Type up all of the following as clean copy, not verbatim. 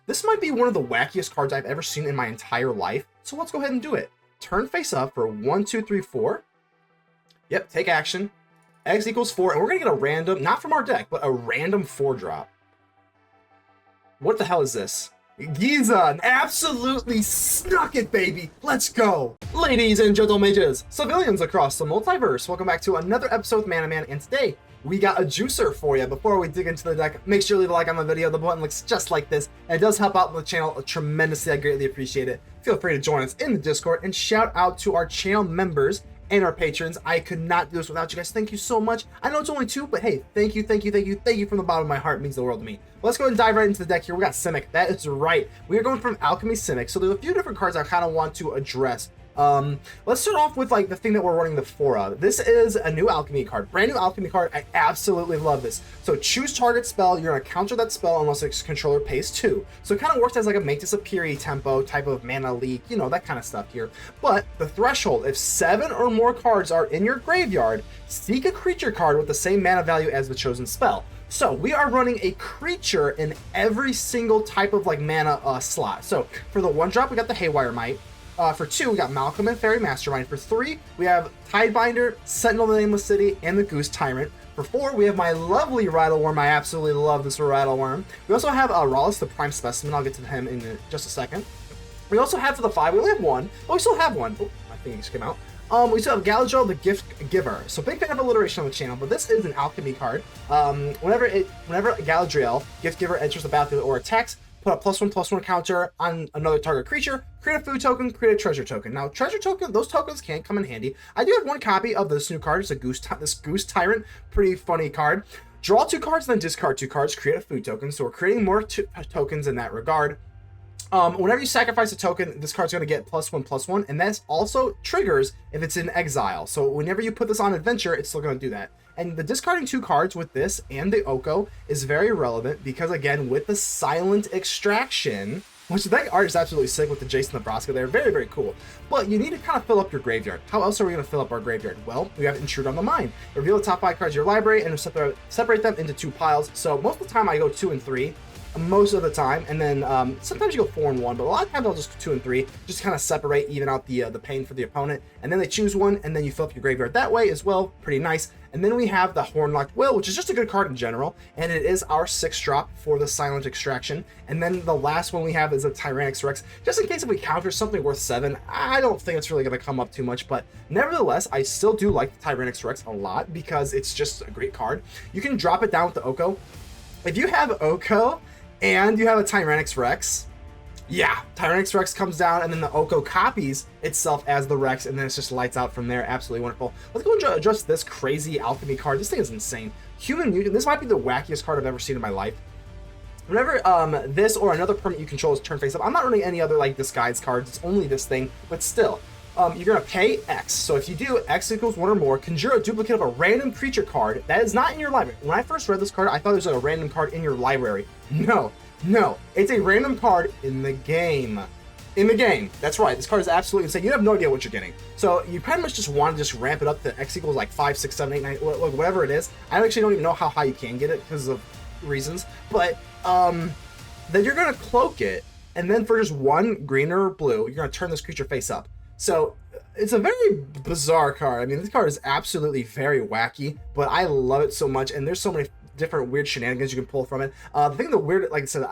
This might be one of the wackiest cards I've ever seen in my entire life, so let's go ahead and do it. Turn face up for 1, 2, 3, 4. Yep, take action. X equals 4, and we're gonna get a random, not from our deck, but a random 4-drop. What the hell is this? Giza absolutely snuck it, baby. Let's go. Ladies and gentlemen, civilians across the multiverse, welcome back to another episode with Mana Man, and today we got a juicer for you. Before we dig into the deck, make sure you leave a like on the video. The button looks just like this, and it does help out the channel tremendously. I greatly appreciate it. Feel free to join us in the Discord, and shout out to our channel members and our patrons. I could not do this without you guys. Thank you so much. I know it's only 2, but hey, thank you from the bottom of my heart. It means the world to me. Let's go ahead and dive right into the deck here. We got Simic. That is right. We are going from Alchemy Simic. So there's a few different cards I kind of want to address. Let's start off with like the thing that we're running the 4 of. This is a new Alchemy card, brand new Alchemy card. I absolutely love this. So choose target spell. You're gonna counter that spell unless its controller pays 2. So it kind of works as like a make disappear tempo type of mana leak, you know, that kind of stuff here. But the threshold, if 7 or more cards are in your graveyard, seek a creature card with the same mana value as the chosen spell. So we are running a creature in every single type of like mana slot. So for the 1-drop, we got the Haywire Mite. For 2, we got Malcolm and Faerie Mastermind. For 3, we have Tidebinder, Sentinel the Nameless City, and the Goose Tyrant. For 4, we have my lovely Rattlewurm. I absolutely love this Rattlewurm. We also have Roalesk, the Prime Specimen. I'll get to him in just a second. We also have for the 5, we only have 1. Oh, we still have 1. Oh, my thing just came out. We still have Galadriel, the Gift Giver. So big fan of alliteration on the channel, but this is an Alchemy card. Whenever Galadriel, Gift Giver, enters the battlefield or attacks, put a +1/+1 counter on another target creature, create a food token, create a treasure token. Now, treasure token, those tokens can come in handy. I do have 1 copy of this new card. It's this Goose Tyrant, pretty funny card. Draw 2 cards, then discard 2 cards, create a food token. So we're creating more tokens in that regard. Whenever you sacrifice a token, this card's going to get +1/+1, and that also triggers if it's in exile. So whenever you put this on adventure, it's still going to do that. And the discarding 2 cards with this and the Oko is very relevant because, again, with the Silent Extraction, which that art is absolutely sick with the Jason Nebraska there, very, very cool. But you need to kind of fill up your graveyard. How else are we going to fill up our graveyard? Well, we have Intrude on the Mind. Reveal the top 5 cards of your library and separate them into 2 piles. So most of the time I go 2 and 3. Most of the time, and then sometimes you go 4 and 1, but a lot of times I'll just go 2 and 3, just kind of separate, even out the pain for the opponent, and then they choose one, and then you fill up your graveyard that way as well. Pretty nice. And then we have the Horned Loch-Whale, which is just a good card in general, and it is our 6-drop for the Silent Extraction. And then the last one we have is a Tyrranax Rex, just in case if we counter something worth 7. I don't think it's really going to come up too much, but nevertheless, I still do like the Tyrranax Rex a lot because it's just a great card. You can drop it down with the Oko. If you have Oko and you have a Tyrranax Rex, yeah, Tyrranax Rex comes down, and then the Oko copies itself as the Rex, and then it's just lights out from there. Absolutely wonderful. Let's go and address this crazy Alchemy card. This thing is insane. Human Mutant. This might be the wackiest card I've ever seen in my life. Whenever this or another permanent you control is turn face up, I'm not running any other like disguise cards. It's only this thing, but still. You're going to pay X. So if you do X equals 1 or more, conjure a duplicate of a random creature card that is not in your library. When I first read this card, I thought it was like a random card in your library. No, it's a random card in the game. In the game. That's right. This card is absolutely insane. You have no idea what you're getting. So you pretty much just want to just ramp it up to X equals like 5, 6, 7, 8, 9, whatever it is. I actually don't even know how high you can get it because of reasons. But then you're going to cloak it, and then for just 1 green or blue, you're going to turn this creature face up. So it's a very bizarre card. I mean, this card is absolutely very wacky, but I love it so much, and there's so many different weird shenanigans you can pull from it. The thing that weird, like I said,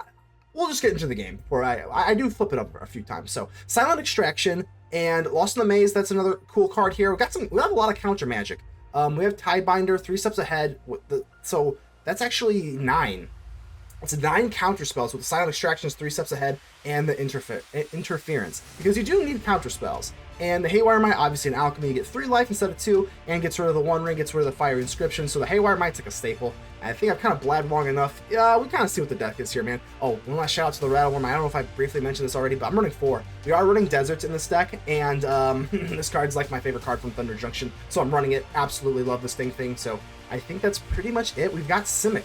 we'll just get into the game before I do flip it up a few times. So Silent Extraction and Lost in the Maze, that's another cool card here. We have a lot of counter magic. We have Tidebinder, 3 steps ahead. So that's actually 9. It's 9 counter spells with the Silent Extraction is 3 steps ahead, and the interference, because you do need counter spells. And the Haywire Mite, obviously in Alchemy, you get 3 life instead of 2, and gets rid of the 1 ring, gets rid of the Fiery Inscription. So the Haywire Mite's like a staple. And I think I've kind of blabbed long enough. Yeah, we kind of see what the deck is here, man. Oh, one last shout out to the Rattlewurm. I don't know if I briefly mentioned this already, but I'm running 4. We are running Deserts in this deck, and this card's like my favorite card from Thunder Junction, so I'm running it. Absolutely love this thing. So I think that's pretty much it. We've got Simic,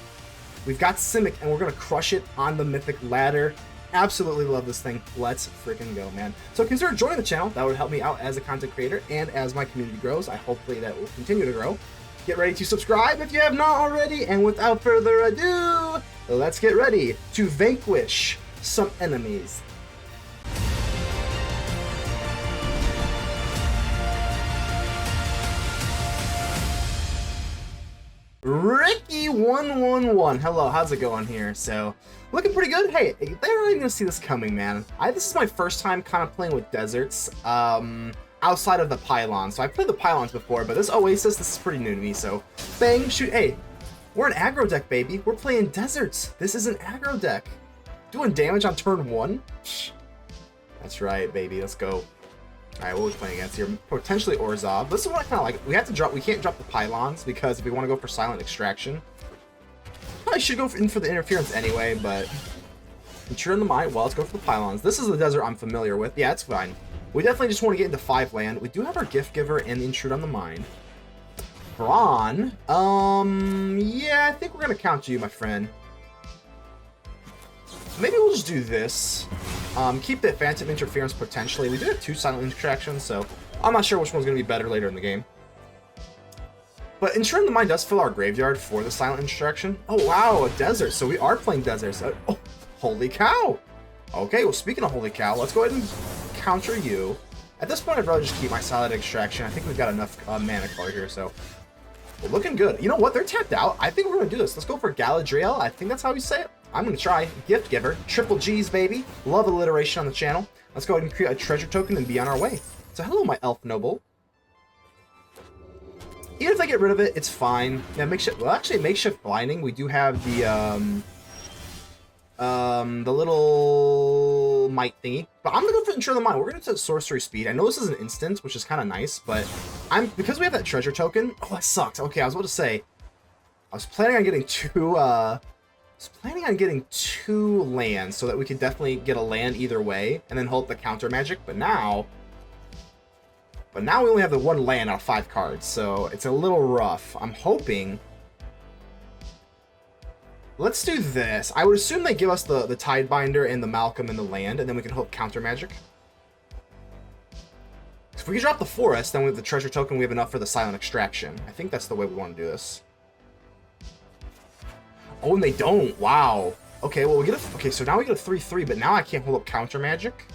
and we're gonna crush it on the Mythic ladder. Absolutely love this thing. Let's freaking go, man. So consider joining the channel. That would help me out as a content creator, and as my community grows, hopefully that will continue to grow. Get ready to subscribe if you have not already, and without further ado, let's get ready to vanquish some enemies. Ricky111. Hello, how's it going here? So, looking pretty good. Hey, they're not even gonna see this coming, man. This is my first time kind of playing with deserts, outside of the pylons. So I played the pylons before, but this Oasis, this is pretty new to me. So, bang, shoot. Hey, we're an aggro deck, baby. We're playing deserts. This is an aggro deck. Doing damage on turn 1? That's right, baby. Let's go. Alright, what are we playing against here? Potentially Orzhov. This is what I kind of like. We can't drop the pylons because if we want to go for silent extraction, I should go in for the interference anyway, but Intrude on the Mite. Well, let's go for the pylons. This is the desert I'm familiar with. Yeah, it's fine. We definitely just want to get into 5 land. We do have our Gift Giver and Intrude on the Mind. Brawn. Yeah, I think we're gonna count you, my friend. Maybe we'll just do this. Keep the Phantom Interference potentially. We do have 2 silent extractions, so I'm not sure which one's going to be better later in the game. But Intrude on the Mind does fill our graveyard for the silent extraction. Oh, wow, a desert. So we are playing deserts. Oh, holy cow. Okay, well, speaking of holy cow, let's go ahead and counter you. At this point, I'd rather just keep my silent extraction. I think we've got enough mana color here, so we're looking good. You know what? They're tapped out. I think we're going to do this. Let's go for Galadriel. I think that's how we say it. I'm going to try. Gift Giver. Triple G's, baby. Love alliteration on the channel. Let's go ahead and create a treasure token and be on our way. So hello, my elf noble. Even if I get rid of it, it's fine. Yeah, makeshift. Well, actually, makeshift blinding. We do have the little mite thingy. But I'm going to go for Intrude on the Mind. We're going to set sorcery speed. I know this is an instant, which is kind of nice, but because we have that treasure token. Oh, that sucks. Okay, I was about to say, I was planning on getting two lands so that we could definitely get a land either way and then hold the counter magic, but now we only have the 1 land out of 5 cards, so it's a little rough. I'm hoping. Let's do this. I would assume they give us the Tidebinder and the Malcolm and the land, and then we can hope counter magic. If we can drop the forest, then with the treasure token we have enough for the silent extraction. I think that's the way we want to do this. Oh, and they don't. Wow. Okay, well, okay, so now we get a 3/3, but now I can't hold up counter magic.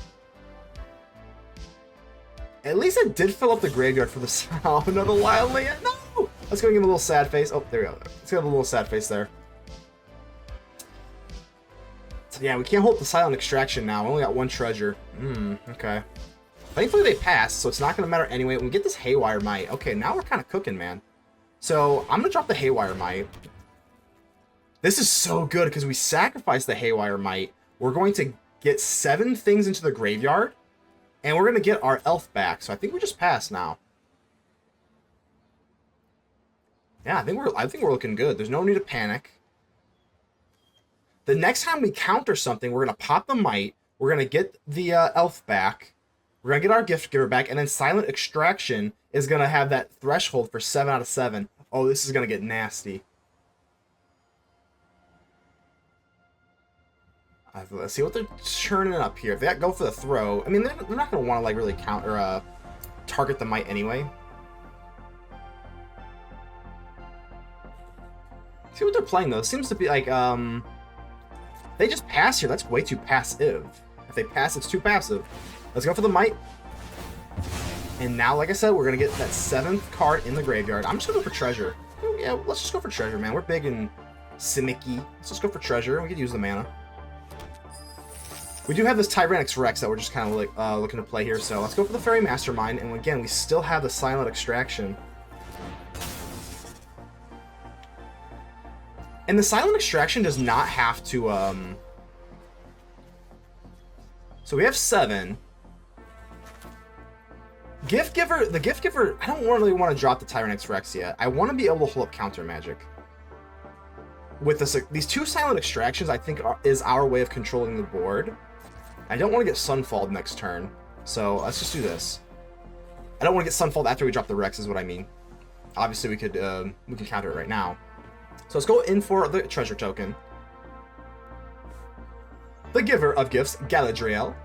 At least I did fill up the graveyard for the sound. Another wild land. No! Let's go give him a little sad face. Oh, there we go. Let's give him a little sad face there. So, yeah, we can't hold the silent extraction now. We only got 1 treasure. Okay. Thankfully, they passed, so it's not going to matter anyway. When we get this Haywire Mite. Okay, now we're kind of cooking, man. So, I'm going to drop the Haywire Mite. This is so good because we sacrifice the Haywire Mite. We're going to get 7 things into the graveyard, and we're going to get our elf back. So I think we just pass now. Yeah, I think we're looking good. There's no need to panic. The next time we counter something, we're going to pop the Mite. We're going to get the elf back. We're going to get our Gift Giver back, and then Silent Extraction is going to have that threshold for 7 out of 7. Oh, this is going to get nasty. Let's see what they're churning up here. If they go for the throw, I mean, they're not going to want to, like, really counter, target the Mite anyway. See what they're playing, though. It seems to be, like, they just pass here. That's way too passive. If they pass, it's too passive. Let's go for the Mite. And now, like I said, we're going to get that 7th card in the graveyard. I'm just going to go for treasure. Yeah, let's just go for treasure, man. We're big and Simic-y. Let's just go for treasure. We could use the mana. We do have this Tyrranax Rex that we're just kind of like looking to play here, so let's go for the Faerie Mastermind, and again, we still have the Silent Extraction. And the Silent Extraction does not have to, so we have 7. Gift Giver, the Gift Giver, I don't really want to drop the Tyrranax Rex yet. I want to be able to hold up counter magic. With this, these 2 Silent Extractions, I think is our way of controlling the board. I don't want to get Sunfalled next turn, so let's just do this. I don't want to get Sunfalled after we drop the Rex, is what I mean. Obviously, we can counter it right now. So let's go in for the treasure token. The Giver of Gifts, Galadriel.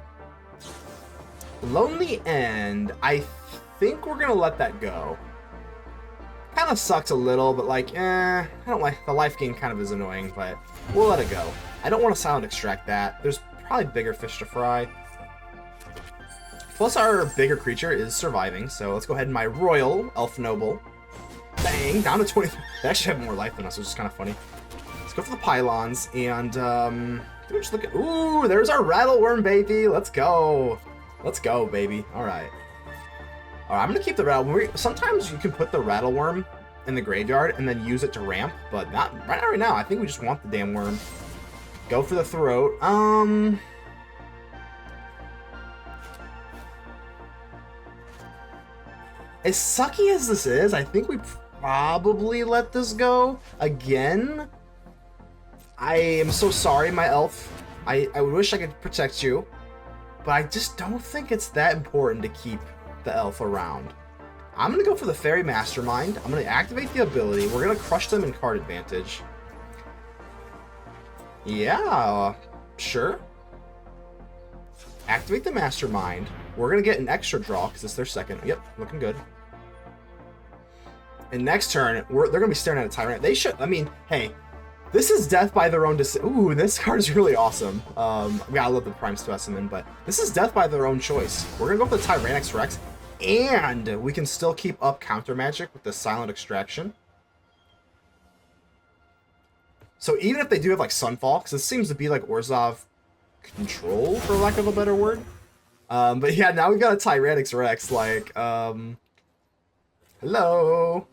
Lonely End. I think we're gonna let that go. Kind of sucks a little, but like, I don't like the life gain. Kind of is annoying, but we'll let it go. I don't want to silent extract that. There's probably bigger fish to fry. Plus our bigger creature is surviving, so let's go ahead and my Royal Elf Noble. Bang, down to 20. They actually have more life than us, which is kind of funny. Let's go for the pylons, and just look at, ooh, there's our Rattlewurm, baby. Let's go. Let's go, baby. All right. All right, I'm gonna keep the Rattlewurm. Sometimes you can put the Rattlewurm in the graveyard and then use it to ramp, but not right now. I think we just want the damn worm. Go for the throat. As sucky as this is, I think we probably let this go again. I am so sorry, my elf. I wish I could protect you, but I just don't think it's that important to keep the elf around. I'm going to go for the Faerie Mastermind. I'm going to activate the ability. We're going to crush them in card advantage. Yeah, sure. Activate the Mastermind. We're going to get an extra draw because it's their second. Yep, looking good. And next turn, they're going to be staring at a Tyrant. They should, I mean, hey, this is death by their own decision. Ooh, this card is really awesome. Yeah, I love the Prime Specimen, but this is death by their own choice. We're going to go for the Tyrranax Rex, and we can still keep up counter magic with the Silent Extraction. So even if they do have like Sunfall, because this seems to be like Orzhov control, for lack of a better word. But yeah, now we've got a Tyrranax Rex, like, hello.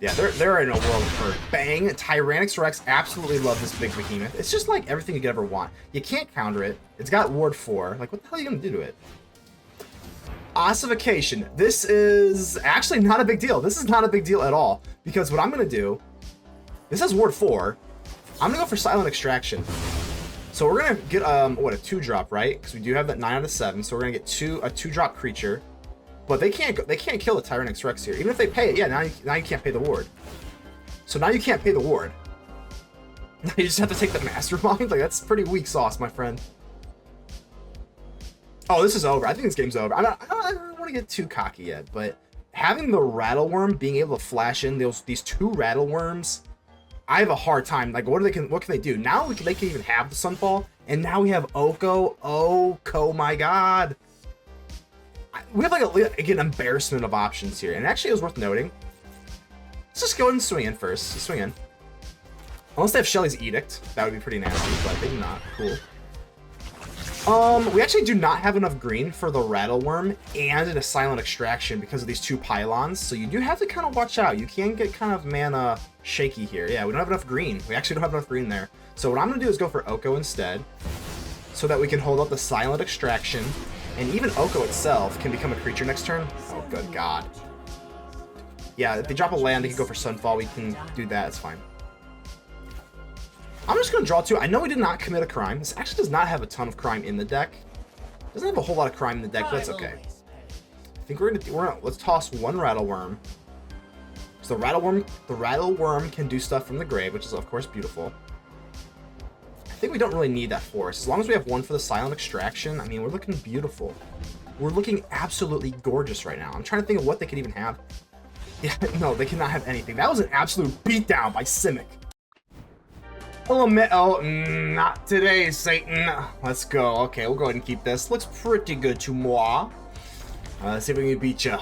Yeah, they're in a world of hurt. Bang! Tyrranax Rex, absolutely love this big behemoth. It's just like everything you could ever want. You can't counter it. It's got Ward 4. Like, what the hell are you gonna do to it? Ossification. This is actually not a big deal. This is not a big deal at all. Because what I'm gonna do, this has Ward 4. I'm gonna go for Silent Extraction. So we're gonna get what, a 2-drop, right? Because we do have that 9 out of 7. So we're gonna get a 2-drop creature. But they can't kill the Tyrranax Rex here. Even if they pay it, yeah, now you can't pay the ward. So now you can't pay the ward. Now you just have to take the Mastermind? Like, that's pretty weak sauce, my friend. Oh, this is over. I think this game's over. I don't want to get too cocky yet, but having the Rattlewurm, being able to flash in these 2 Rattlewurms, I have a hard time. Like, what can they do? Now they can even have the Sunfall, and now we have Oko. Oko, my god. We have like an embarrassment of options here, and actually it was worth noting. Let's just go ahead and swing in first. Swing in. Unless they have Shelly's Edict, that would be pretty nasty, but they do not. Cool. We actually do not have enough green for the Rattlewurm and a Silent Extraction because of these 2 pylons, so you do have to kind of watch out. You can get kind of mana shaky here. Yeah, we don't have enough green. We actually don't have enough green there. So what I'm going to do is go for Oko instead, so that we can hold up the Silent Extraction. And even Oko itself can become a creature next turn. Oh, good god. Yeah, if they drop a land, they can go for Sunfall. We can do that. It's fine. I'm just going to draw 2. I know we did not commit a crime. This actually does not have a ton of crime in the deck. Doesn't have a whole lot of crime in the deck, but that's okay. I think let's toss 1 Rattlewurm. So the Rattlewurm can do stuff from the grave, which is of course beautiful. I think we don't really need that force. As long as we have 1 for the Silent Extraction, I mean, we're looking beautiful. We're looking absolutely gorgeous right now. I'm trying to think of what they could even have. Yeah, no, they cannot have anything. That was an absolute beatdown by Simic. Oh, not today, Satan. Let's go. Okay, we'll go ahead and keep this. Looks pretty good to moi. Let's see if we can beat ya.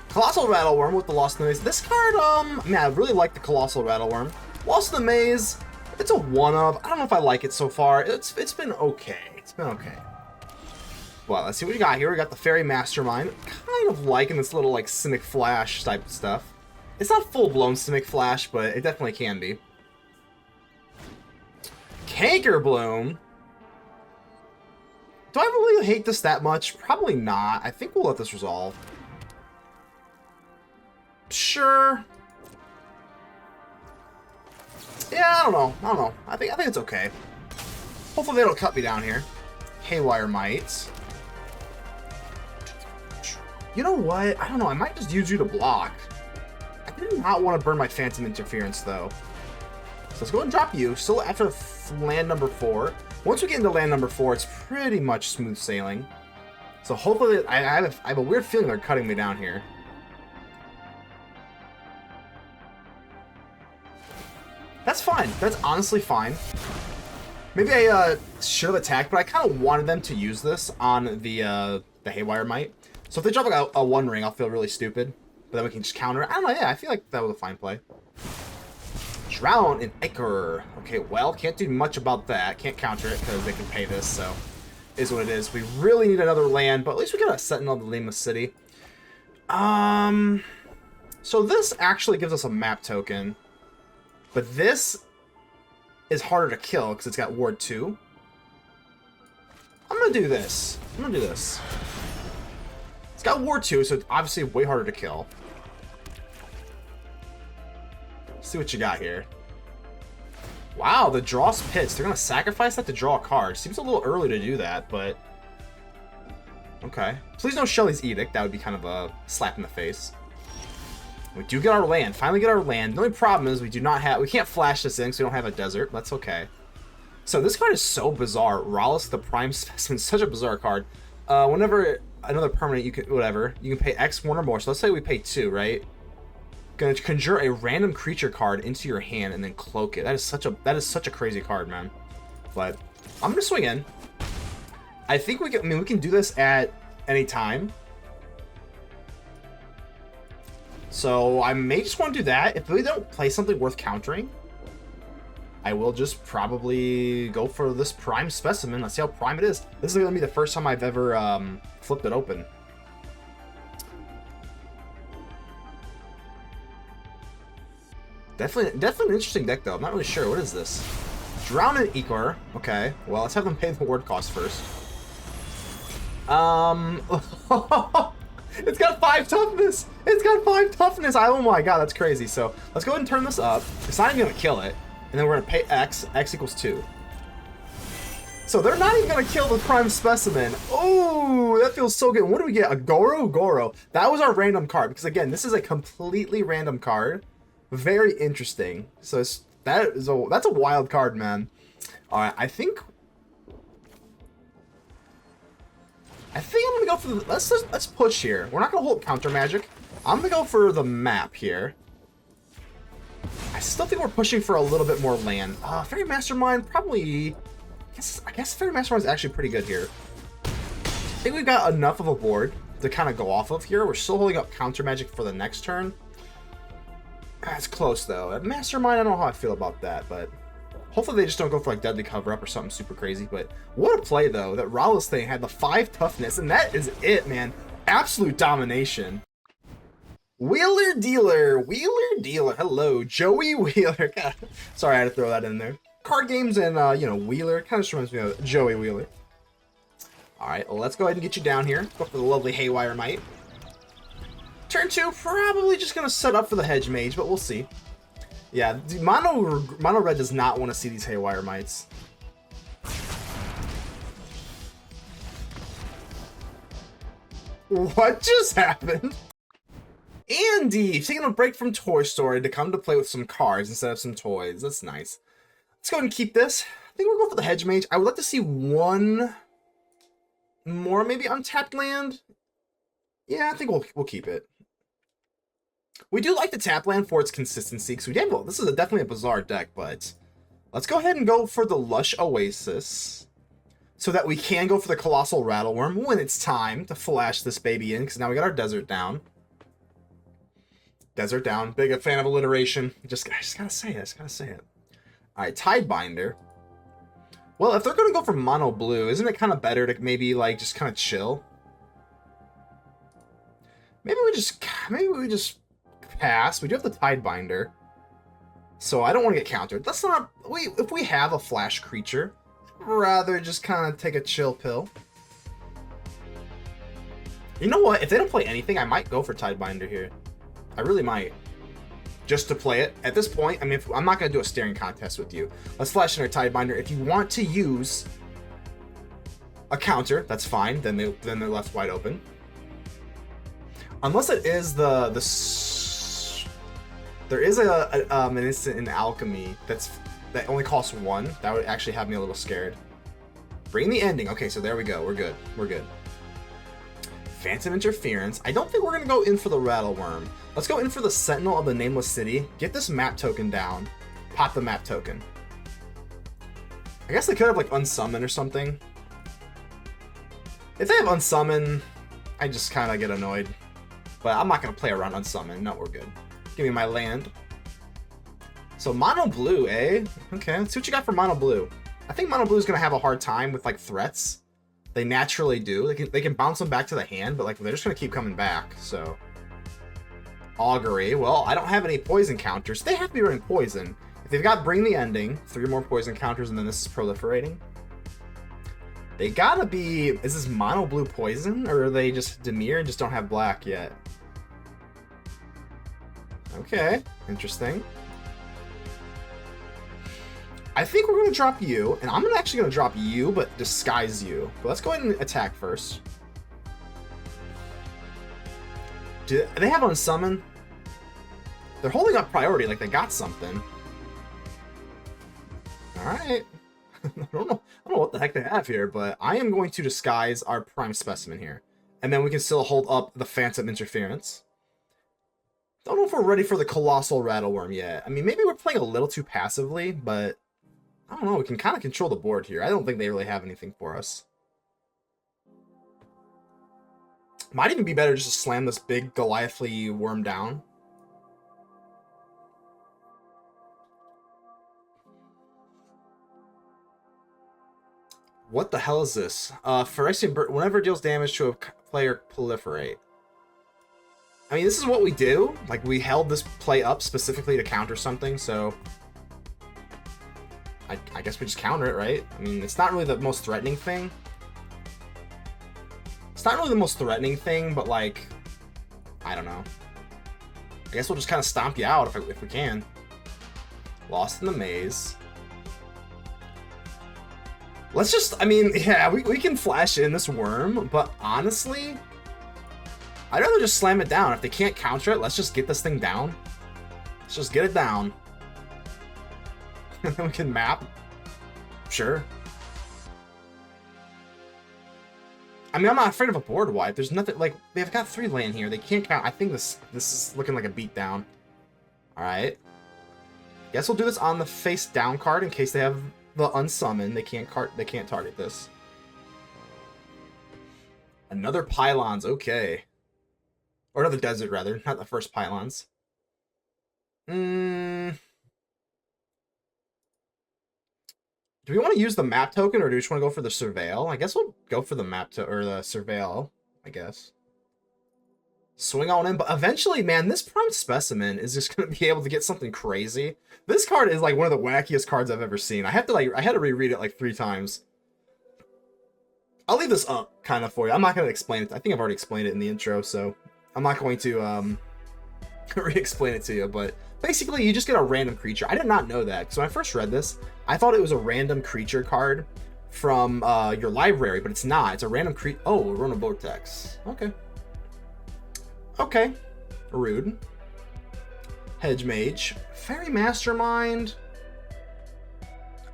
Colossal Rattlewurm with the Lost in the Maze. This card, man, I really like the Colossal Rattlewurm. Lost in the Maze. It's a 1-of. I don't know if I like it so far. It's been okay. It's been okay. Well, let's see what we got here. We got the Faerie Mastermind. Kind of liking this little, like, Simic Flash type of stuff. It's not full-blown Simic Flash, but it definitely can be. Canker Bloom. Do I really hate this that much? Probably not. I think we'll let this resolve. Sure. Yeah, I don't know. I think it's okay. Hopefully they don't cut me down here. A-Haywire Mite. You know what? I don't know. I might just use you to block. I do not want to burn my Phantom Interference, though. So let's go and drop you. Still after land number 4. Once we get into land number 4, it's pretty much smooth sailing. So hopefully, I have a weird feeling they're cutting me down here. That's fine. fine. That's honestly fine. Maybe I should have attacked, but I kind of wanted them to use this on the A-Haywire Mite. So if they drop like a 1 ring, I'll feel really stupid. But then we can just counter it. I don't know, yeah, I feel like that was a fine play. Drown in Ichor. Okay, well, can't do much about that. Can't counter it because they can pay this, so is what it is. We really need another land, but at least we got a Sentinel of the Nameless City. So this actually gives us a map token, but this is harder to kill because it's got Ward 2. I'm gonna do this. It's got Ward 2, so it's obviously way harder to kill. Let's see what you got here. Wow, the draw's pits. They're gonna sacrifice that to draw a card. Seems a little early to do that, but okay. Please no Shelly's Edict. That would be kind of a slap in the face. We do get our land. Finally get our land. The only problem is we can't flash this in because we don't have a desert. That's okay. So this card is so bizarre. Roalesk the Prime Specimen, such a bizarre card. Whenever another permanent, you can pay X 1 or more. So let's say we pay 2, right? Gonna conjure a random creature card into your hand and then cloak it. That is such a crazy card, man. But I'm gonna swing in. I think we can do this at any time. So I may just want to do that. If we don't play something worth countering, I will just probably go for this Prime Specimen. Let's see how prime it is. This is gonna be the first time I've ever flipped it open. Definitely an interesting deck though. I'm not really sure. What is this? Drown in Ichor. Okay. Well, let's have them pay the ward cost first. It's got 5 toughness. It's got 5 toughness. Oh my god, that's crazy. So let's go ahead and turn this up. It's not even gonna kill it, and then we're gonna pay X. X equals 2. So they're not even gonna kill the Prime Specimen. Oh, that feels so good. What do we get? A Goro. That was our random card because again, this is a completely random card. Very interesting. So that's a wild card, man. All right, I think I'm gonna go for the let's push here. We're not gonna hold counter magic. I'm gonna go for the map here. I still think we're pushing for a little bit more land. Faerie Mastermind probably. I guess Faerie Mastermind is actually pretty good here. I think we've got enough of a board to kind of go off of here. We're still holding up counter magic for the next turn. It's close though. At Mastermind, I don't know how I feel about that, but hopefully they just don't go for like Deadly Cover Up or something super crazy. But what a play though. That Roalesk thing had the 5 toughness, and that is it, man. Absolute domination. Wheeler Dealer. Hello, Joey Wheeler. God, sorry, I had to throw that in there. Card games and Wheeler kind of just reminds me of Joey Wheeler. All right, well, let's go ahead and get you down here. Go for the lovely A-Haywire Mite. Turn 2, probably just gonna set up for the Hedge Maze, but we'll see. Yeah, Mono Red does not want to see these A-Haywire Mites. What just happened? Andy, taking a break from Toy Story to come to play with some cards instead of some toys. That's nice. Let's go ahead and keep this. I think we'll go for the Hedge Mage. I would like to see one more, maybe untapped land. Yeah, I think we'll keep it. We do like the tap land for its consistency, because this is definitely a bizarre deck, but let's go ahead and go for the Lush Oasis so that we can go for the Colossal Rattlewurm when it's time to flash this baby in, because now we got our Desert down. Desert down. Big a fan of alliteration. I just gotta say it. Alright, Tidebinder. Well, if they're gonna go for mono blue, isn't it kind of better to maybe like just kind of chill? Maybe we just pass. We do have the Tidebinder, so I don't want to get countered. That's not. If we have a flash creature, I'd rather just kind of take a chill pill. You know what? If they don't play anything, I might go for Tidebinder here. I really might, just to play it. At this point, I mean, I'm not gonna do a staring contest with you. Let's flash in our Tidebinder. If you want to use a counter, that's fine. Then they're left wide open. Unless it is there is an instant in Alchemy that only costs 1. That would actually have me a little scared. Bring the ending. Okay, so there we go. We're good. Phantom Interference. I don't think we're gonna go in for the Rattlewurm. Let's go in for the Sentinel of the Nameless City. Get this map token down. pop the map token. I guess they could have like unsummon or something. If they have unsummon, I just kind of get annoyed. But I'm not going to play around unsummon. No, we're good. Give me my land. So mono blue, eh? Okay, let's see what you got for mono blue. I think mono blue is going to have a hard time with like threats. They naturally do. They can bounce them back to the hand, but like they're just going to keep coming back. So Augury. Well, I don't have any poison counters. They have to be running poison. If they've got Bring the Ending, 3 more poison counters, and then this is proliferating. They gotta be... Is this mono blue poison? Or are they just Dimir and just don't have black yet? Okay, interesting. I think we're going to drop you, and I'm actually going to drop you, but disguise you. But let's go ahead and attack first. Do they have unsummon? They're holding up priority like they got something. Alright. I don't know what the heck they have here, but I am going to disguise our prime specimen here. And then we can still hold up the Phantom Interference. Don't know if we're ready for the Colossal Rattlewurm yet. I mean, maybe we're playing a little too passively, but I don't know. We can kind of control the board here. I don't think they really have anything for us. Might even be better just to slam this big Goliathly worm down. What the hell is this? Phyrexian Bird, whenever it deals damage to a player, proliferate. I mean, this is what we do. Like, we held this play up specifically to counter something, so I guess we just counter it, right? I mean, it's not really the most threatening thing. It's not really the most threatening thing, but, like, I don't know. I guess we'll just kind of stomp you out if we can. Lost in the Maze. Let's just, I mean, yeah, we can flash in this worm, but honestly, I'd rather just slam it down. If they can't counter it, let's just get this thing down. Let's just get it down. And then we can map. Sure. I mean, I'm not afraid of a board wipe. There's nothing, like, they've got 3 land here. They can't count. I think this is looking like a beatdown. Alright. Guess we'll do this on the face down card in case they have the unsummon. They can't target this. Another Pylons, okay. Or another desert, rather. Not the first Pylons. Do we want to use the map token, or do we just want to go for the Surveil? I guess we'll go for the map or the Surveil, I guess. Swing on in, but eventually, man, this prime specimen is just going to be able to get something crazy. This card is like one of the wackiest cards I've ever seen. I had to reread it like 3 times. I'll leave this up kind of for you. I'm not going to explain it. I think I've already explained it in the intro, so I'm not going to re-explain it to you. But basically, you just get a random creature. I did not know that, because when I first read this, I thought it was a random creature card from your library, but it's not. It's a random creature. Oh, Rona Vortex. Okay. Okay. Rude. Hedge Mage. Faerie Mastermind.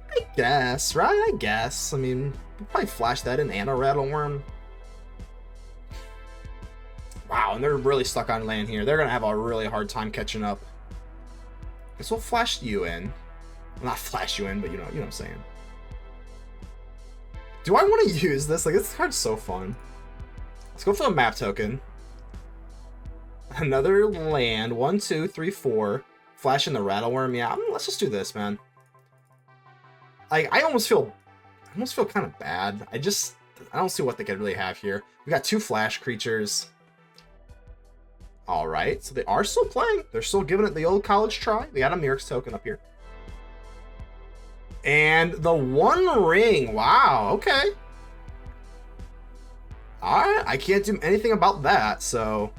I guess, right? I guess. I mean, we'll probably flash that in and a Rattlewurm. Wow, and they're really stuck on land here. They're going to have a really hard time catching up. Guess we'll flash you in. Well, not flash you in, but you know what I'm saying. Do I want to use this? Like, this card's so fun. Let's go for the map token. Another land. 1, 2, 3, 4. Flash in the Rattlewurm. Yeah, let's just do this, man. Like, I almost feel kind of bad. I don't see what they could really have here. We got 2 flash creatures. All right, so they are still playing. They're still giving it the old college try. They got a Albiorix token up here. And the One Ring. Wow, okay. All right, I can't do anything about that, so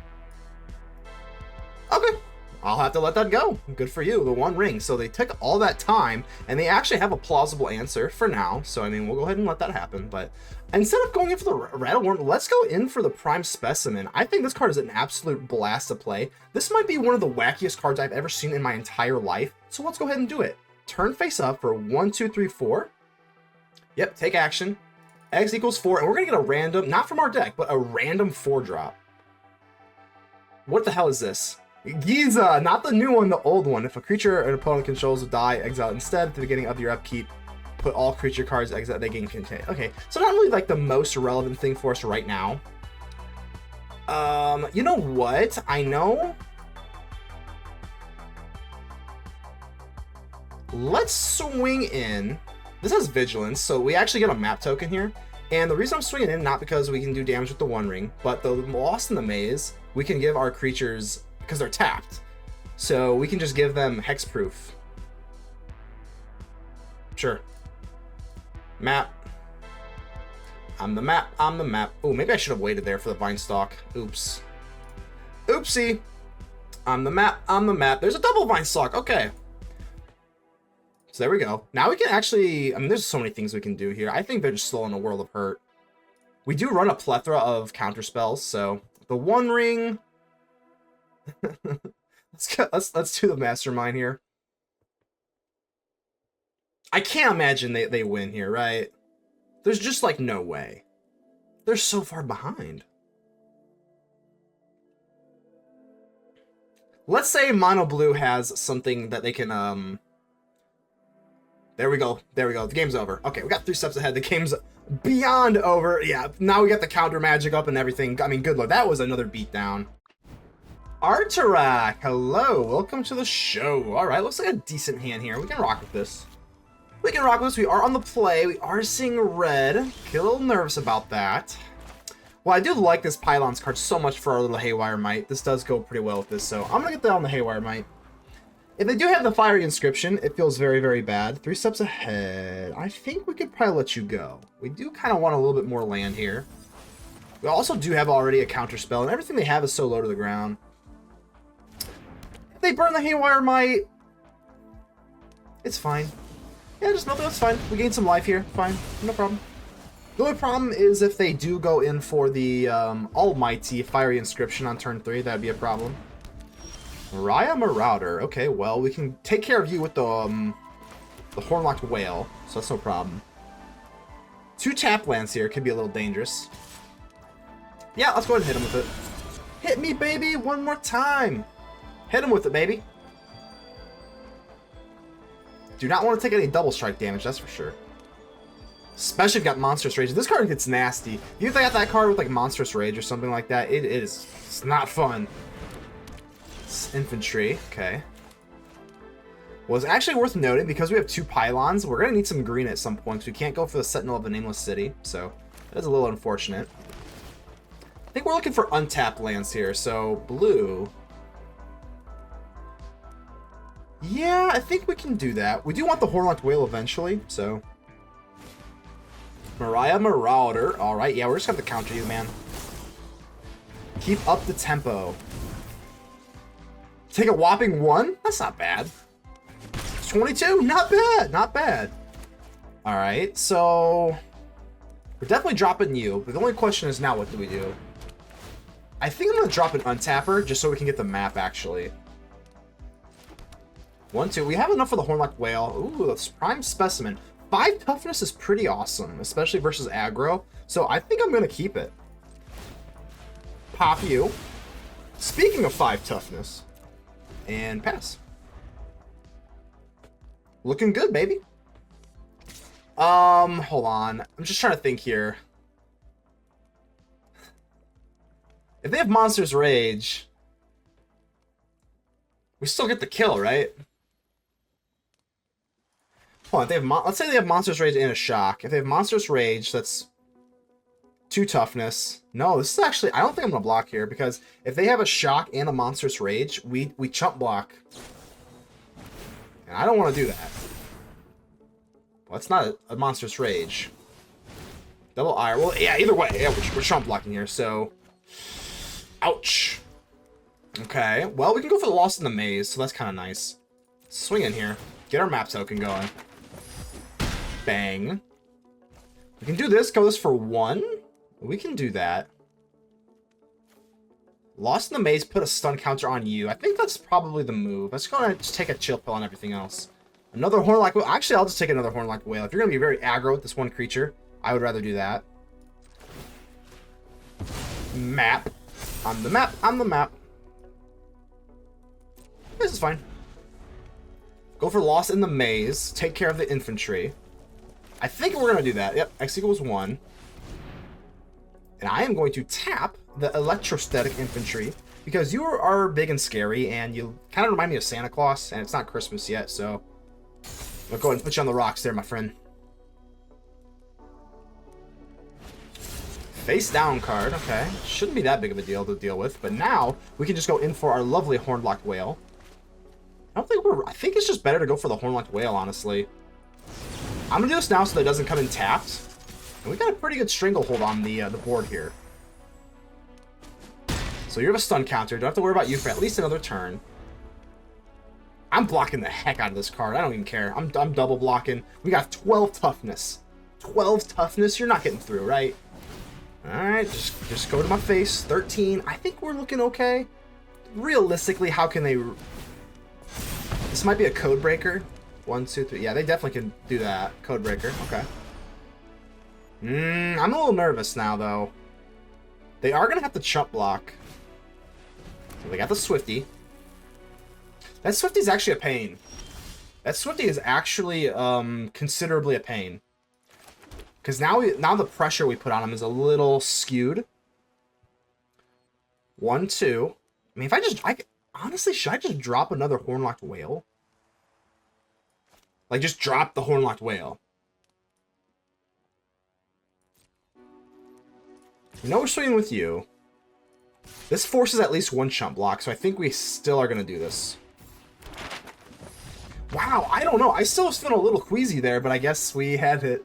okay, I'll have to let that go. Good for you, the One Ring. So they took all that time, and they actually have a plausible answer for now. So, I mean, we'll go ahead and let that happen. But instead of going in for the Rattlewurm, let's go in for the Prime Specimen. I think this card is an absolute blast to play. This might be one of the wackiest cards I've ever seen in my entire life. So let's go ahead and do it. Turn face up for 1, 2, 3, 4. Yep, take action. X equals 4, and we're going to get a random, not from our deck, but a random 4-drop. What the hell is this? Giza, not the new one, the old one. If a creature an opponent controls will die, exile instead at the beginning of your upkeep. Put all creature cards exile they gain contain. Okay, so not really like the most relevant thing for us right now. You know what? I know. Let's swing in. This has Vigilance, so we actually get a map token here. And the reason I'm swinging in, not because we can do damage with the One Ring, but the Lost in the Maze, we can give our creatures, because they're tapped. So we can just give them hexproof. Sure. Map. I'm the map. I'm the map. Oh, maybe I should have waited there for the Vinestalk. Oops. Oopsie. I'm the map. I'm the map. There's a double Vinestalk. Okay. So there we go. Now we can actually... I mean, there's so many things we can do here. I think they're just slow in a world of hurt. We do run a plethora of counter spells, so... The One Ring... let's do the Mastermind here. I can't imagine they win here, right? There's just, like, no way. They're so far behind. Let's say Mono Blue has something that they can, There we go. There we go. The game's over. Okay, we got 3 steps ahead. The game's beyond over. Yeah, now we got the counter magic up and everything. I mean, good luck. That was another beatdown. Artarak, hello. Welcome to the show. All right, looks like a decent hand here. We can rock with this. We can rock with this. We are on the play. We are seeing red. Get a little nervous about that. Well, I do like this Pylons card so much for our little Haywire Mite. This does go pretty well with this, so I'm going to get that on the Haywire Mite. If they do have the Fiery Inscription, it feels very, very bad. 3 steps ahead. I think we could probably let you go. We do kind of want a little bit more land here. We also do have already a counter spell, and everything they have is so low to the ground. If they burn the Haywire Mite, it's fine. Yeah, just nothing. That's fine. We gain some life here. Fine. No problem. The only problem is if they do go in for the Almighty Fiery Inscription on turn 3, that'd be a problem. Mariah Marauder. Okay, well, we can take care of you with the Horned Loch-Whale, so that's no problem. 2 tap lands here could be a little dangerous. Yeah, let's go ahead and hit him with it. Hit me, baby, one more time. Hit him with it, baby. Do not want to take any double strike damage, that's for sure. Especially if you got Monstrous Rage. This card gets nasty. If you got that card with like Monstrous Rage or something like that, it's not fun. It's infantry, okay. Well, it's actually worth noting, because we have 2 Pylons, we're going to need some green at some point, so we can't go for the Sentinel of the Nameless City, so that is a little unfortunate. I think we're looking for untapped lands here, so blue. Yeah, I think we can do that. We do want the Horned Loch-Whale eventually, so... Mariah Marauder. Alright, yeah, we're just going to have to counter you, man. Keep up the tempo. Take a whopping 1? That's not bad. 22? Not bad. Not bad. Alright, so... We're definitely dropping you, but the only question is now what do we do? I think I'm going to drop an untapper just so we can get the map, actually. 1, 2. We have enough for the Horned Loch-Whale. Ooh, that's prime specimen. 5 toughness is pretty awesome, especially versus aggro. So I think I'm going to keep it. Pop you. Speaking of 5 toughness. And pass. Looking good, baby. Hold on. I'm just trying to think here. If they have Monstrous Rage, we still get the kill, right? Hold on, if they have let's say they have Monstrous Rage and a Shock. If they have Monstrous Rage, that's 2 toughness. No, this is actually... I don't think I'm going to block here, because if they have a Shock and a Monstrous Rage, we chump block. And I don't want to do that. Well, it's not a Monstrous Rage. Double Ire. Well, yeah, either way. Yeah, we're chump blocking here, so... Ouch. Okay, well, we can go for the Lost in the Maze, so that's kind of nice. Swing in here. Get our map token going. Bang. We can do this. Go this for 1. We can do that. Lost in the Maze, put a stun counter on you. I think that's probably the move. Let's go and just take a chill pill on everything else. Another Horned Loch-Whale. Actually, I'll just take another Horned Loch-Whale. If you're going to be very aggro with this one creature, I would rather do that. Map. On the map. On the map. This is fine. Go for Lost in the Maze. Take care of the infantry. I think we're going to do that. Yep, X equals 1. And I am going to tap the Electrostatic Infantry because you are big and scary and you kind of remind me of Santa Claus, and it's not Christmas yet, so I'll go ahead and put you on the rocks there, my friend. Face down card, okay. Shouldn't be that big of a deal to deal with, but now we can just go in for our lovely Horned Loch-Whale. I think it's just better to go for the Horned Loch-Whale, honestly. I'm gonna do this now so that it doesn't come in tapped. And we got a pretty good stranglehold on the board here. So you have a stun counter. Don't have to worry about you for at least another turn. I'm blocking the heck out of this card. I don't even care. I'm double blocking. We got 12 toughness. 12 toughness? You're not getting through, right? Alright, just go to my face. 13. I think we're looking okay. Realistically, how can they... This might be a code breaker. 1, 2, 3. Yeah, they definitely can do that. Code breaker. Okay. I'm a little nervous now, though. They are going to have to chump block. So they got the Swifty. That Swifty is actually a pain. That Swifty is actually considerably a pain. Because now the pressure we put on him is a little skewed. 1, 2. I mean, honestly, should I just drop another Horned Loch-Whale? Like, just drop the Horned Loch-Whale. You know we're swinging with you. This forces at least 1 chump block, so I think we still are going to do this. Wow, I don't know. I still was feeling a little queasy there, but I guess we had it.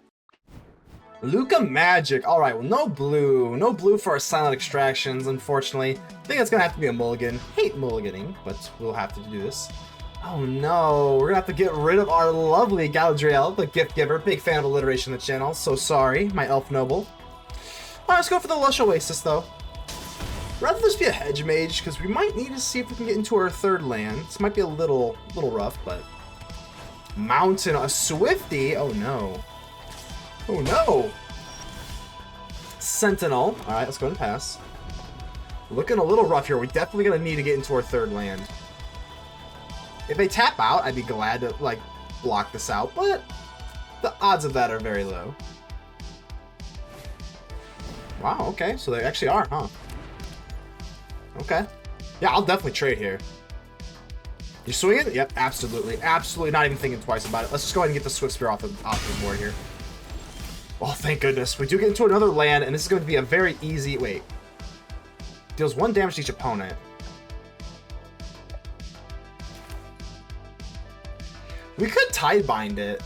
Luca Magic. Alright, well, no blue. No blue for our silent extractions, unfortunately. I think it's going to have to be a mulligan. Hate mulliganing, but we'll have to do this. Oh no, we're going to have to get rid of our lovely Galadriel, the gift giver. Big fan of alliteration on the channel. So sorry, my elf noble. Alright, let's go for the Lush Oasis, though. Rather this be a Hedge Mage, because we might need to see if we can get into our 3rd land. This might be a little rough, but... Mountain, a Swifty? Oh no. Oh no! Sentinel. Alright, let's go ahead and pass. Looking a little rough here. We're definitely going to need to get into our 3rd land. If they tap out, I'd be glad to, like, block this out, but the odds of that are very low. Wow, okay, so they actually are, huh? Okay. Yeah, I'll definitely trade here. You swinging? Yep, absolutely. Absolutely not even thinking twice about it. Let's just go ahead and get the Swift Spear off the board here. Oh, thank goodness. We do get into another land, and this is going to be a very easy... Wait. Deals 1 damage to each opponent. We could Tidebind it.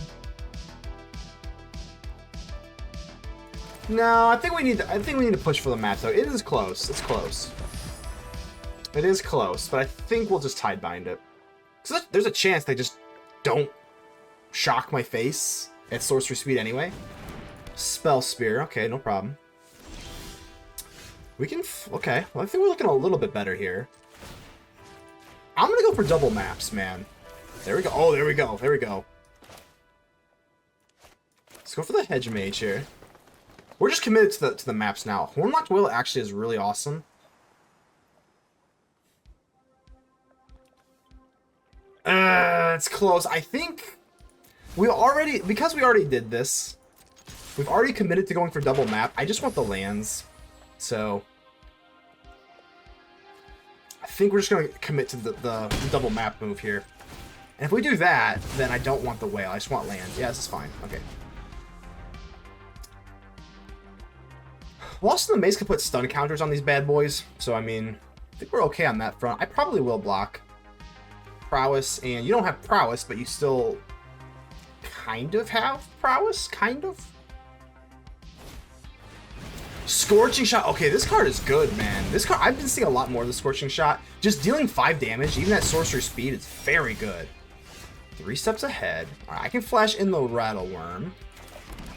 No, I think we need to push for the map, though. It is close. It's close. It is close, but I think we'll just Tidebind it. So there's a chance they just don't shock my face at sorcery speed anyway. Spell Spear. Okay, no problem. We can... Okay. Well, I think we're looking a little bit better here. I'm going to go for double maps, man. There we go. Oh, there we go. There we go. Let's go for the Hedge Mage here. We're just committed to the maps now. Horned Loch-Whale actually is really awesome. It's close. I think because we already did this, we've already committed to going for double map. I just want the lands. So I think we're just going to commit to the double map move here. And if we do that, then I don't want the whale. I just want land. Yeah, this is fine. Okay. Lost in the Maze can put stun counters on these bad boys. So, I mean, I think we're okay on that front. I probably will block prowess, and you don't have prowess, but you still kind of have prowess, kind of. Scorching Shot. Okay, this card is good, man. This card, I've been seeing a lot more of the Scorching Shot. Just dealing 5 damage, even at sorcery speed, is very good. 3 steps ahead. All right, I can flash in the Rattlewurm.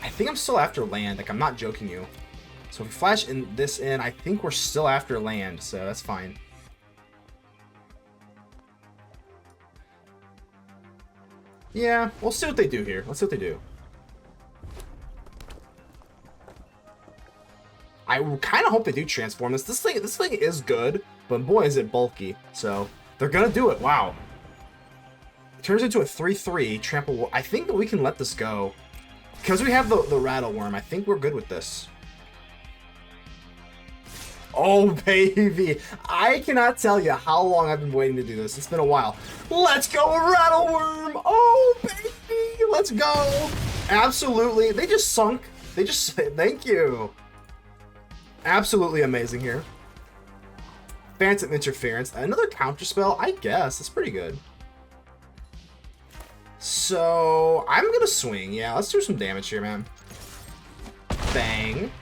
I think I'm still after land. Like, I'm not joking you. So if we flash this in, I think we're still after land, so that's fine. Yeah, we'll see what they do here. Let's see what they do. I kind of hope they do transform this. This thing is good, but boy, is it bulky. So they're gonna do it. Wow. turns into a 3/3 trample. I think that we can let this go. Because we have the Rattlewurm, I think we're good with this. Oh, baby. I cannot tell you how long I've been waiting to do this. It's been a while. Let's go, Rattlewurm. Oh, baby. Let's go. Absolutely. They just sunk. They just, thank you. Absolutely amazing here. Phantom Interference. Another counter spell, I guess. It's pretty good. So, I'm going to swing. Yeah, let's do some damage here, man. Bang.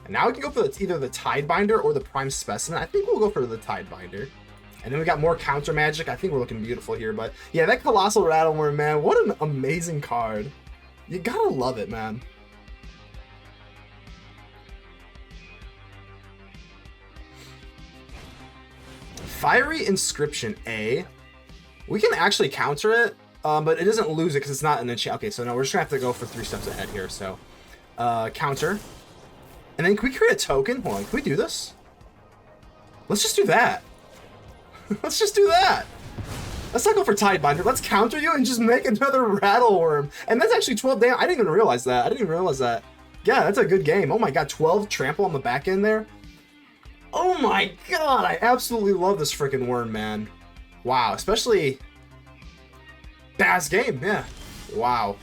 And now we can go for either the Tidebinder or the Prime Specimen. I think we'll go for the Tidebinder. And then we got more counter magic. I think we're looking beautiful here. But yeah, that Colossal Rattlewurm, man. What an amazing card. You gotta love it, man. Fiery Inscription A. We can actually counter it, but it doesn't lose it because it's not an enchant. Okay, so no, we're just gonna have to go for 3 steps ahead here. So, counter. And then can we create a token? Hold on, can we do this? Let's just do that. Let's just do that. Let's not go for Tidebinder. Let's counter you and just make another Rattlewurm. And that's actually 12 damage. I didn't even realize that. I didn't even realize that. Yeah, that's a good game. Oh my god, 12 trample on the back end there. Oh my god, I absolutely love this freaking worm, man. Wow, especially Baz game, yeah. Wow.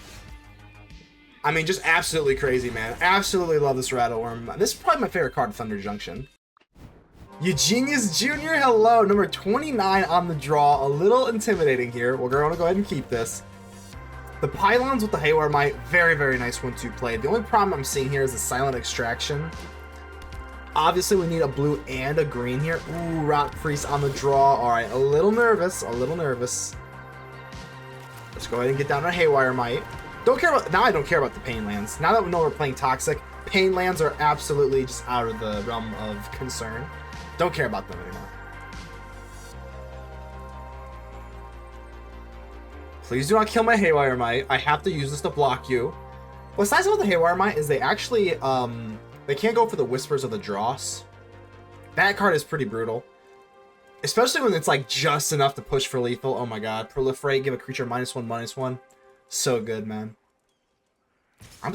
I mean, just absolutely crazy, man. Absolutely love this Rattlewurm. This is probably my favorite card, Thunder Junction. Eugenius Jr., hello. Number 29 on the draw. A little intimidating here. We're going to go ahead and keep this. The Pylons with the A-Haywire Mite. Very, very nice 1/2 play. The only problem I'm seeing here is the Silent Extraction. Obviously, we need a blue and a green here. Ooh, Rock Priest on the draw. All right, a little nervous. A little nervous. Let's go ahead and get down to A-Haywire Mite. Don't care about, now I don't care about the Pain Lands. Now that we know we're playing Toxic, Pain Lands are absolutely just out of the realm of concern. Don't care about them anymore. Please do not kill my A-Haywire Mite. I have to use this to block you. What's nice about the A-Haywire Mite is they actually, they can't go for the Whispers of the Dross. That card is pretty brutal. Especially when it's like just enough to push for lethal. Oh my god. Proliferate, give a creature -1/-1. So good, man. I'm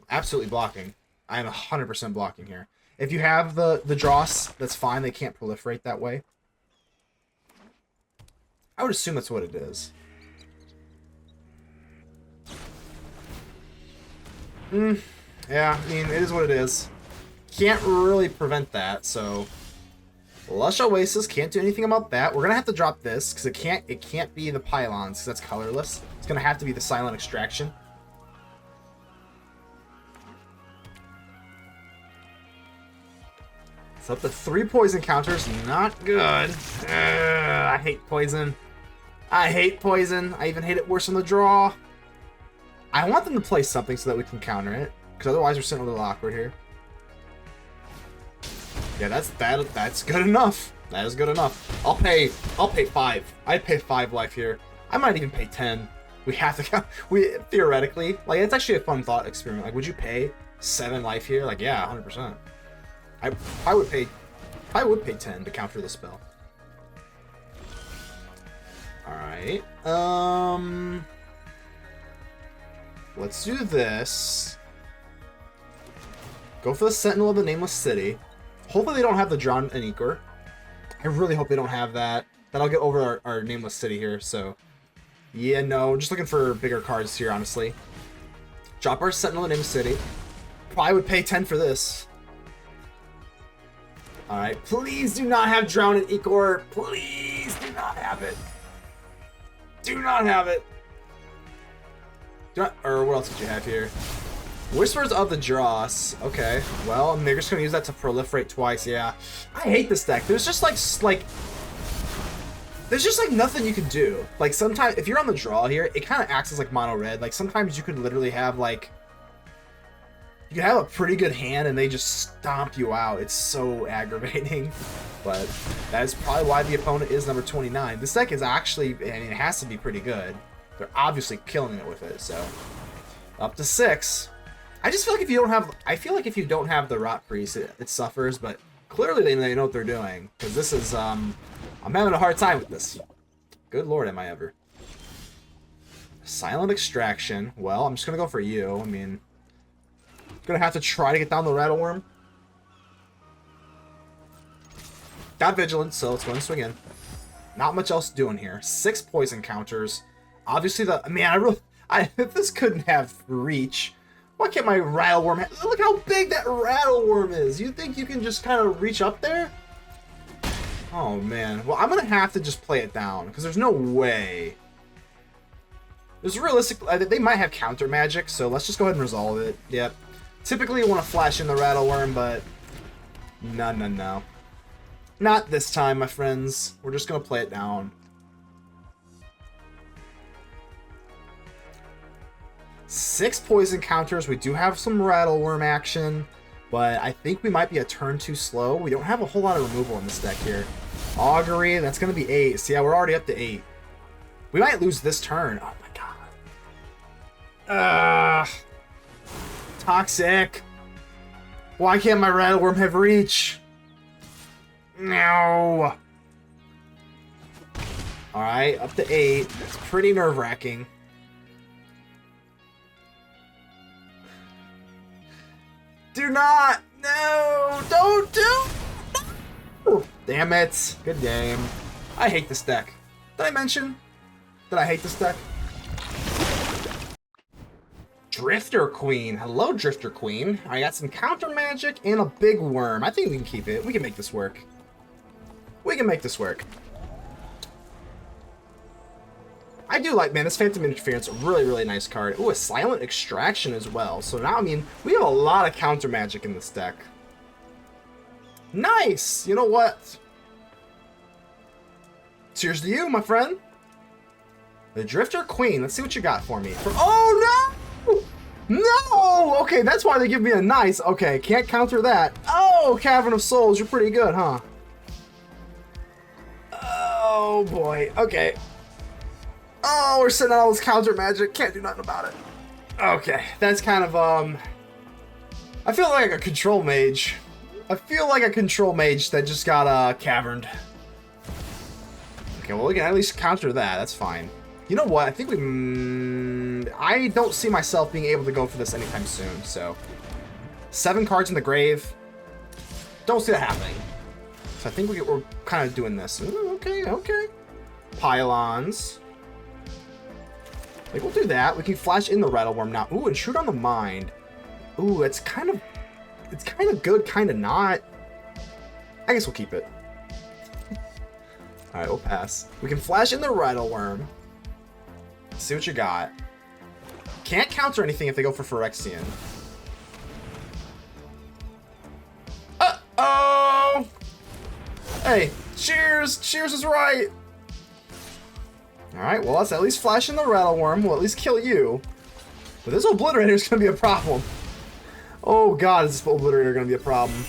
absolutely blocking. I am 100% blocking here. If you have the Dross, that's fine. They can't proliferate that way. I would assume that's what it is. Yeah, I mean, it is what it is. Can't really prevent that, so... Lush Oasis, can't do anything about that. We're gonna have to drop this, because it can't be the Pylons, because that's colorless. It's gonna have to be the Silent Extraction. So up to 3 poison counters, not good. Ugh, I hate poison. I hate poison. I even hate it worse on the draw. I want them to play something so that we can counter it, because otherwise we're sitting a little awkward here. Yeah, that's good enough. That is good enough. I'll pay 5. I'd pay 5 life here. I might even pay 10. We have to count. Theoretically, like, it's actually a fun thought experiment. Like, would you pay 7 life here? Like, yeah, 100%. I would pay 10 to counter the spell. All right. Let's do this. Go for the Sentinel of the Nameless City. Hopefully they don't have the Drown and Ichor. I really hope they don't have that. That'll get over our Nameless City here, so... Yeah, no, just looking for bigger cards here, honestly. Drop our Sentinel of the Nameless City. Probably would pay 10 for this. Alright, please do not have Drown and Ichor. Please do not have it. Do not have it. Or what else did you have here? Whispers of the Dross. Okay, well, they're just gonna use that to proliferate twice. Yeah, I hate this deck. There's just there's just like nothing you can do. Like, sometimes if you're on the draw here, it kind of acts as like mono red. Like, sometimes you could literally have like, you can have a pretty good hand and they just stomp you out. It's so aggravating. But that is probably why the opponent is number 29. This deck is actually, I mean, it has to be pretty good. They're obviously killing it with it. So up to 6. I just feel like if you don't have, the Rot Priest, it suffers, but clearly they know what they're doing, because this is, I'm having a hard time with this. Good lord, am I ever. Silent Extraction. Well, I'm just gonna go for you. I mean, gonna have to try to get down the Rattlewurm. Got Vigilance, so let's go and swing in. Not much else doing here. 6 poison counters. Obviously, if this couldn't have reach, why can't my Rattlewurm look how big that Rattlewurm is. You think you can just kind of reach up there? Oh, man. Well, I'm going to have to just play it down, because there's no way. There's realistic... They might have counter magic, so let's just go ahead and resolve it. Yep. Typically, you want to flash in the Rattlewurm, but... No. Not this time, my friends. We're just going to play it down. 6 poison counters. We do have some Rattlewurm action, but I think we might be a turn too slow. We don't have a whole lot of removal in this deck here. Augury, that's going to be 8. So yeah, we're already up to 8. We might lose this turn. Oh my god. Toxic. Why can't my Rattlewurm have reach? No. Alright, up to 8. It's pretty nerve-wracking. Do not! No! Don't do! No! Damn it. Good game. I hate this deck. Did I mention that I hate this deck? Drifter Queen. Hello, Drifter Queen. I got some counter magic and a big worm. I think we can keep it. We can make this work. We can make this work. I do like, man, this Phantom Interference, a really, really nice card. Ooh, a Silent Extraction as well. So now, I mean, we have a lot of counter magic in this deck. Nice! You know what? Cheers to you, my friend. The Drifter Queen. Let's see what you got for me. Oh, no! No! Okay, that's why they give me a nice. Okay, can't counter that. Oh, Cavern of Souls, you're pretty good, huh? Oh, boy. Okay. Oh, we're sending all this counter magic. Can't do nothing about it. Okay, that's kind of, I feel like a control mage. I feel like a control mage that just got, caverned. Okay, well, we can at least counter that. That's fine. You know what? I think I don't see myself being able to go for this anytime soon, so. 7 cards in the grave. Don't see that happening. So I think we're kind of doing this. Ooh, okay. Pylons. Like, we'll do that. We can flash in the Rattlewurm now. Ooh, Intrude on the Mind. Ooh, it's kind of good, kind of not. I guess we'll keep it. Alright, we'll pass. We can flash in the Rattlewurm. See what you got. Can't counter anything if they go for Phyrexian. Uh-oh! Hey, Cheers! Cheers is right! Alright, well, let's at least flash in the Rattlewurm. We'll at least kill you. But this Obliterator is going to be a problem. Oh god, is this Obliterator going to be a problem?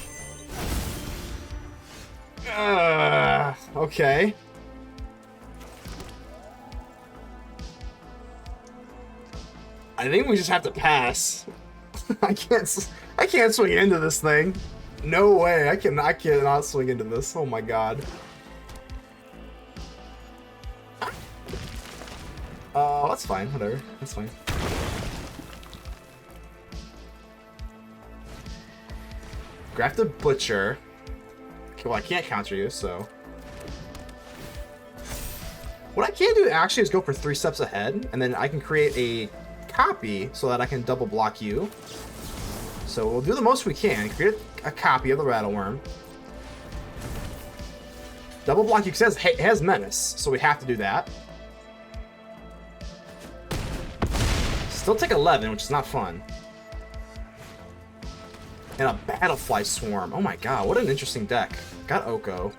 Okay. I think we just have to pass. I can't swing into this thing. No way. I cannot swing into this. Oh my god. That's fine. Whatever. That's fine. Grafted Butcher. Okay, well, I can't counter you, so. What I can do actually is go for 3 steps ahead, and then I can create a copy so that I can double block you. So we'll do the most we can. Create a copy of the Rattlewurm. Double block you because it has Menace, so we have to do that. Still take 11, which is not fun. And a Battlefly Swarm. Oh my god, what an interesting deck. Got Oko.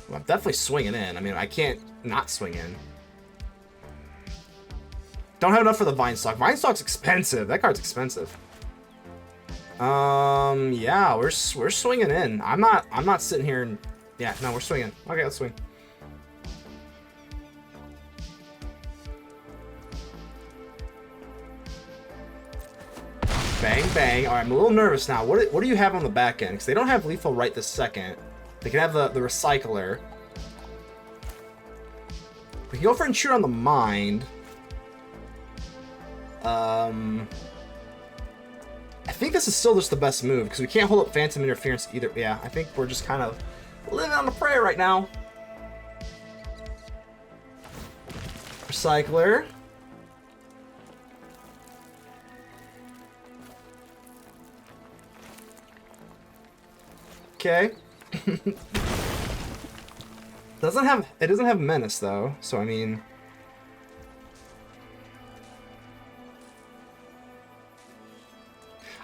Well, I'm definitely swinging in. I mean, I can't not swing in. Don't have enough for the Vinestalk. Vinestalk's expensive. That card's expensive. Yeah, we're swinging in. I'm not sitting here and... Yeah, no, we're swinging. Okay, let's swing. Bang, bang. All right, I'm a little nervous now. What do you have on the back end? Because they don't have lethal right this second. They can have the Recycler. can go for Intrude on the Mind. I think this is still just the best move, because we can't hold up Phantom Interference either. Yeah, I think we're just kind of living on the prey right now. Recycler. Okay. It doesn't have Menace though, so I mean,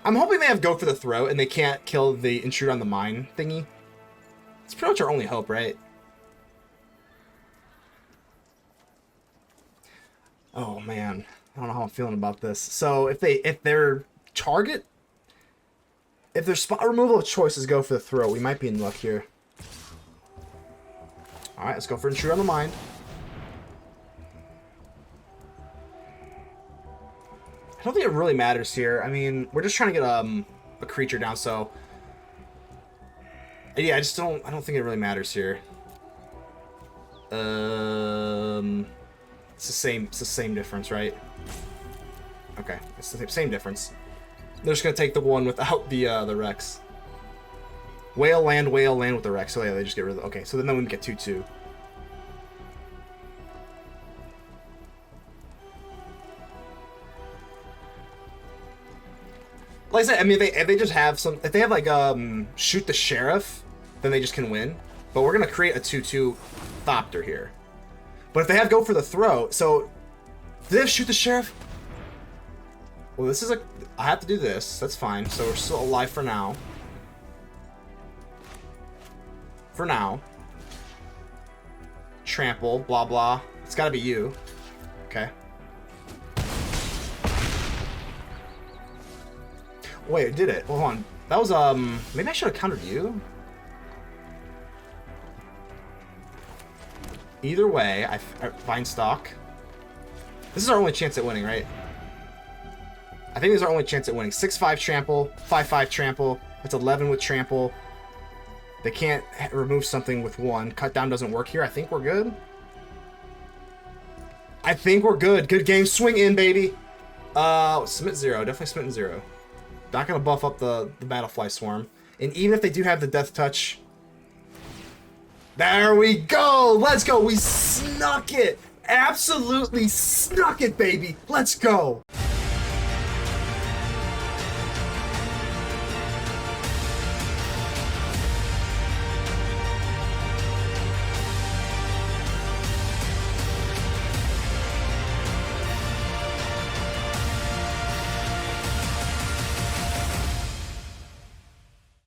I'm hoping they have Go for the Throat and they can't kill the Intrude on the Mind thingy. It's pretty much our only hope, right? Oh man, I don't know how I'm feeling about this. So if their spot removal of choice is Go for the Throat, we might be in luck here. All right, let's go for Intrude on the Mind. I don't think it really matters here. I mean, we're just trying to get a creature down, so yeah, I don't think it really matters here. It's the same difference, right? Okay, it's the same difference. They're just gonna take the one without the Rex. Whale land with the Rex. So yeah, they just get rid of it. Okay, so then we can get 2/2. Like I said, I mean, if they just have some, if they have like shoot the sheriff, then they just can win. But we're gonna create a 2/2 Thopter here. But if they have Go for the Throat, so do they have shoot the sheriff? Well, this is I have to do this. That's fine. So we're still alive for now. For now. Trample, blah blah. It's gotta be you. Okay. Wait, it did it. Hold on. That was, maybe I should have countered you. Either way, Vinestalk. This is our only chance at winning, right? I think this is our only chance at winning. 6/5 trample, 5/5 trample. It's 11 with trample. They can't remove something with 1. Cut down doesn't work here. I think we're good. I think we're good. Good game. Swing in, baby. Submit 0. Definitely submit 0. Not gonna buff up the Battlefly Swarm. And even if they do have the Death Touch, there we go. Let's go. We snuck it. Absolutely snuck it, baby. Let's go.